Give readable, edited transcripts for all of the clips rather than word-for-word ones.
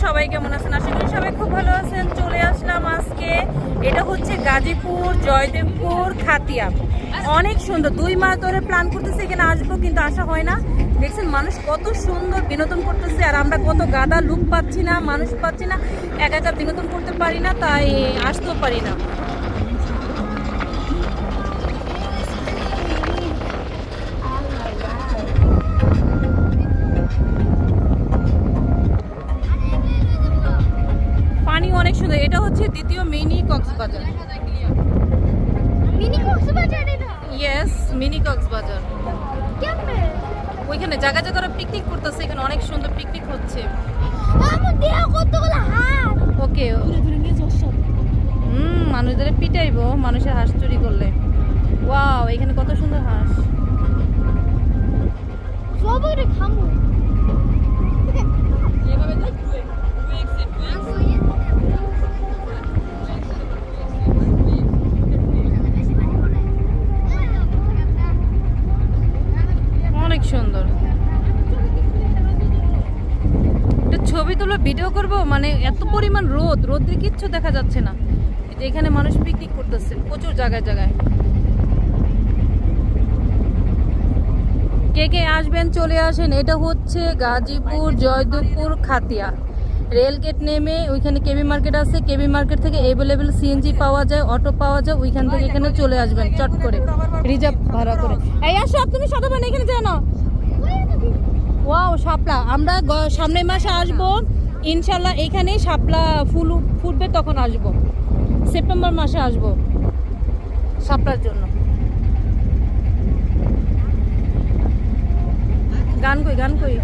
সবাই কেমন আছেন? আশা করি সবাই খুব ভালো আছেন। চলে আসলাম আজকে, এটা হচ্ছে গাজীপুর জয়দেবপুর খাতিয়া। অনেক সুন্দর, 2 মাস ধরে প্ল্যান করতেছে এখানে আসবো, কিন্তু আসা হয় না। দেখছেন মানুষ কত সুন্দর বিনোদন করতেছে, আর আমরা কত গাদা লুক পাচ্ছি না, মানুষ পাচ্ছি না, একা একা বিনোদন করতে পারি না, তাই আসতেও পারি না। পানি অনেক সুন্দর। এটা হচ্ছে দ্বিতীয় মিনি কক্সবাজার। মিনি কক্সবাজার এটা? Yes, mini Cox's Bazar. কেমনে? ওইখানে জায়গা জায়গা পিকনিক করতেছে, এখানে অনেক সুন্দর পিকনিক হচ্ছে। আমার দেহ কতগুলো হাত। ওকে, ঘুরে নিয়ে যাস সব। মানুষদের পিটাইবো মানুষের হাঁস চুরি করলে। ওয়াও, এখানে কত সুন্দর হাঁস। সবরে খামু। অনেক সুন্দর। একটা ছবি তুলে ভিডিও করব, মানে এত পরিমাণ রোদ্রে কিচ্ছু দেখা যাচ্ছে না। এখানে মানুষ পিকনিক করতেছে প্রচুর জায়গায় জায়গায়। কে কে আসবেন চলে আসেন। এটা হচ্ছে গাজীপুর জয়দেবপুর খাতিয়া। রেল গেট নেমে ওইখানে কেবি মার্কেট আছে, কেবি মার্কেট থেকে অ্যাভেলেবেল সিএনজি পাওয়া যায়, অটো পাওয়া যায়, ওইখান থেকে এখানে চলে আসবেন চট করে রিজার্ভ ভাড়া করে। এই আসো, তুমি শতবান এখানে যাও না। ওয়াও, শাপলা। আমরা সামনের মাসে আসবো ইনশাল্লাহ। এখানে শাপলা ফুল ফুটবে, তখন আসবো। সেপ্টেম্বর মাসে আসবো শাপলার জন্য। গান কই, গান কই।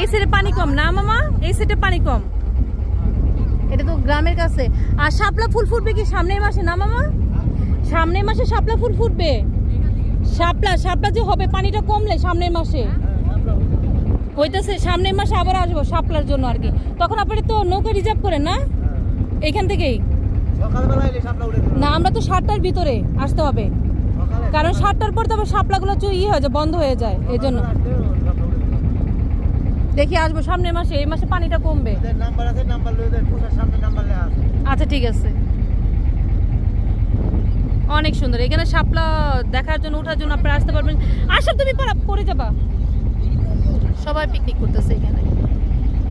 এই সাইডে পানি কম না মামা, এই সাইডে পানি কম। এটা তো গ্রামের কাছে। আর শাপলা ফুল ফুটবে কি সামনের মাসে না মামা? সামনের মাসে শাপলা ফুল ফুটবে। শাপলা যে হবে পানিটা কমলে সামনের মাসে হইতেছে। সামনের মাসে আবার আসবো শাপলার জন্য আর কি। তখন আপনারা তো নৌকা রিজার্ভ করেন না এইখান থেকেই? না, আমরা তো 7টার ভিতরে আসতে হবে, কারণ 7টার পর তো আবার শাপলাগুলো হয়ে যায়, বন্ধ হয়ে যায়। এই জন্য দেখি আসবো সামনের মাসে। এই মাসে পানিটা কমবে। আচ্ছা ঠিক আছে। অনেক সুন্দর এখানে শাপলা দেখার জন্য, ওঠার জন্য আপনারা আসতে পারবেন। আসো, তুমি পরে যাবা। সবাই পিকনিক করতেছে এখানে।